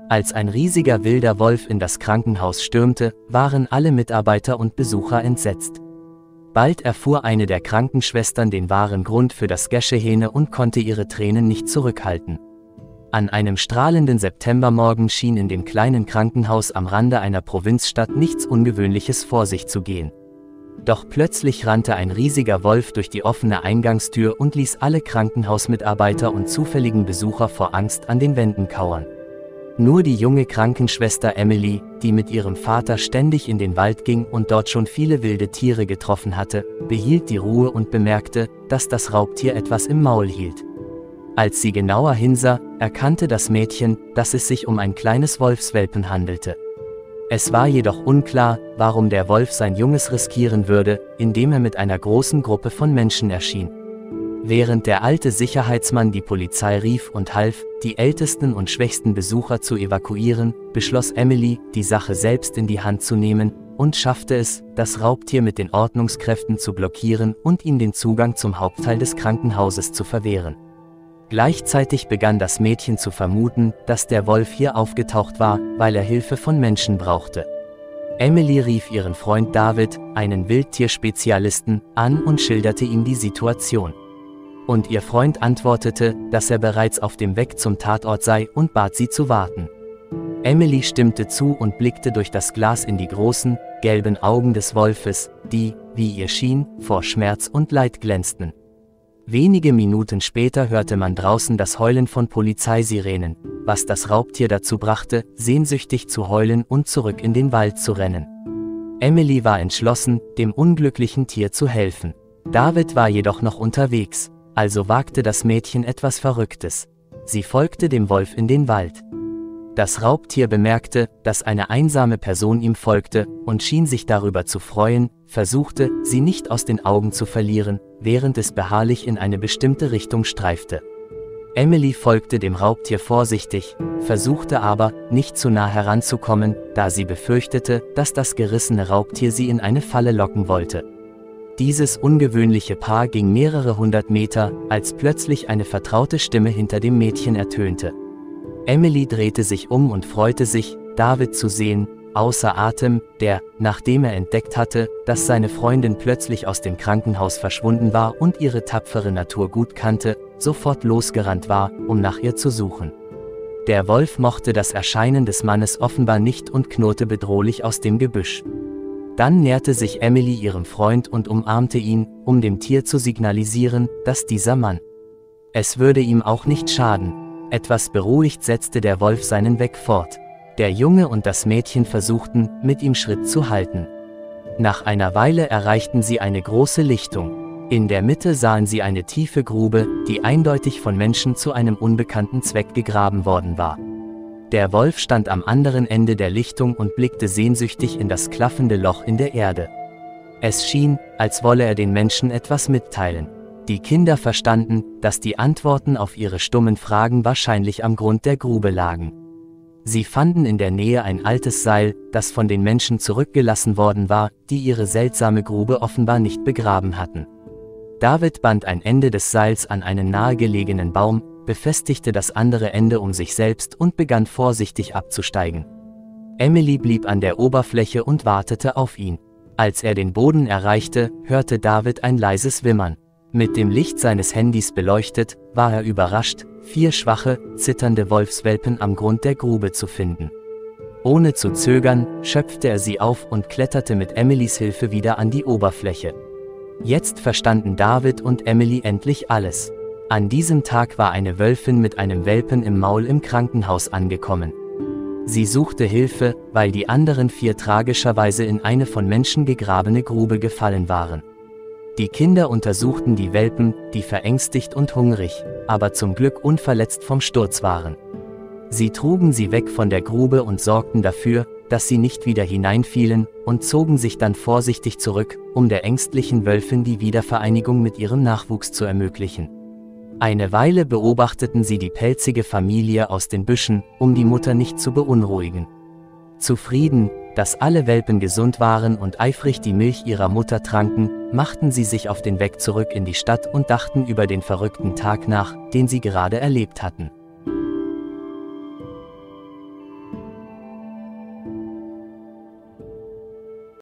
Als ein riesiger wilder Wolf in das Krankenhaus stürmte, waren alle Mitarbeiter und Besucher entsetzt. Bald erfuhr eine der Krankenschwestern den wahren Grund für das Geschehene und konnte ihre Tränen nicht zurückhalten. An einem strahlenden Septembermorgen schien in dem kleinen Krankenhaus am Rande einer Provinzstadt nichts Ungewöhnliches vor sich zu gehen. Doch plötzlich rannte ein riesiger Wolf durch die offene Eingangstür und ließ alle Krankenhausmitarbeiter und zufälligen Besucher vor Angst an den Wänden kauern. Nur die junge Krankenschwester Emily, die mit ihrem Vater ständig in den Wald ging und dort schon viele wilde Tiere getroffen hatte, behielt die Ruhe und bemerkte, dass das Raubtier etwas im Maul hielt. Als sie genauer hinsah, erkannte das Mädchen, dass es sich um ein kleines Wolfswelpen handelte. Es war jedoch unklar, warum der Wolf sein Junges riskieren würde, indem er mit einer großen Gruppe von Menschen erschien. Während der alte Sicherheitsmann die Polizei rief und half, die ältesten und schwächsten Besucher zu evakuieren, beschloss Emily, die Sache selbst in die Hand zu nehmen, und schaffte es, das Raubtier mit den Ordnungskräften zu blockieren und ihm den Zugang zum Hauptteil des Krankenhauses zu verwehren. Gleichzeitig begann das Mädchen zu vermuten, dass der Wolf hier aufgetaucht war, weil er Hilfe von Menschen brauchte. Emily rief ihren Freund David, einen Wildtierspezialisten, an und schilderte ihm die Situation. Und ihr Freund antwortete, dass er bereits auf dem Weg zum Tatort sei und bat sie zu warten. Emily stimmte zu und blickte durch das Glas in die großen, gelben Augen des Wolfes, die, wie ihr schien, vor Schmerz und Leid glänzten. Wenige Minuten später hörte man draußen das Heulen von Polizeisirenen, was das Raubtier dazu brachte, sehnsüchtig zu heulen und zurück in den Wald zu rennen. Emily war entschlossen, dem unglücklichen Tier zu helfen. David war jedoch noch unterwegs. Also wagte das Mädchen etwas Verrücktes. Sie folgte dem Wolf in den Wald. Das Raubtier bemerkte, dass eine einsame Person ihm folgte, und schien sich darüber zu freuen, versuchte, sie nicht aus den Augen zu verlieren, während es beharrlich in eine bestimmte Richtung streifte. Emily folgte dem Raubtier vorsichtig, versuchte aber, nicht zu nah heranzukommen, da sie befürchtete, dass das gerissene Raubtier sie in eine Falle locken wollte. Dieses ungewöhnliche Paar ging mehrere hundert Meter, als plötzlich eine vertraute Stimme hinter dem Mädchen ertönte. Emily drehte sich um und freute sich, David zu sehen, außer Atem, der, nachdem er entdeckt hatte, dass seine Freundin plötzlich aus dem Krankenhaus verschwunden war und ihre tapfere Natur gut kannte, sofort losgerannt war, um nach ihr zu suchen. Der Wolf mochte das Erscheinen des Mannes offenbar nicht und knurrte bedrohlich aus dem Gebüsch. Dann näherte sich Emily ihrem Freund und umarmte ihn, um dem Tier zu signalisieren, dass dieser Mann. Es würde ihm auch nicht schaden. Etwas beruhigt setzte der Wolf seinen Weg fort. Der Junge und das Mädchen versuchten, mit ihm Schritt zu halten. Nach einer Weile erreichten sie eine große Lichtung. In der Mitte sahen sie eine tiefe Grube, die eindeutig von Menschen zu einem unbekannten Zweck gegraben worden war. Der Wolf stand am anderen Ende der Lichtung und blickte sehnsüchtig in das klaffende Loch in der Erde. Es schien, als wolle er den Menschen etwas mitteilen. Die Kinder verstanden, dass die Antworten auf ihre stummen Fragen wahrscheinlich am Grund der Grube lagen. Sie fanden in der Nähe ein altes Seil, das von den Menschen zurückgelassen worden war, die ihre seltsame Grube offenbar nicht begraben hatten. David band ein Ende des Seils an einen nahegelegenen Baum, befestigte das andere Ende um sich selbst und begann vorsichtig abzusteigen. Emily blieb an der Oberfläche und wartete auf ihn. Als er den Boden erreichte, hörte David ein leises Wimmern. Mit dem Licht seines Handys beleuchtet, war er überrascht, 4 schwache, zitternde Wolfswelpen am Grund der Grube zu finden. Ohne zu zögern, schöpfte er sie auf und kletterte mit Emilys Hilfe wieder an die Oberfläche. Jetzt verstanden David und Emily endlich alles. An diesem Tag war eine Wölfin mit einem Welpen im Maul im Krankenhaus angekommen. Sie suchte Hilfe, weil die anderen 4 tragischerweise in eine von Menschen gegrabene Grube gefallen waren. Die Kinder untersuchten die Welpen, die verängstigt und hungrig, aber zum Glück unverletzt vom Sturz waren. Sie trugen sie weg von der Grube und sorgten dafür, dass sie nicht wieder hineinfielen, und zogen sich dann vorsichtig zurück, um der ängstlichen Wölfin die Wiedervereinigung mit ihrem Nachwuchs zu ermöglichen. Eine Weile beobachteten sie die pelzige Familie aus den Büschen, um die Mutter nicht zu beunruhigen. Zufrieden, dass alle Welpen gesund waren und eifrig die Milch ihrer Mutter tranken, machten sie sich auf den Weg zurück in die Stadt und dachten über den verrückten Tag nach, den sie gerade erlebt hatten.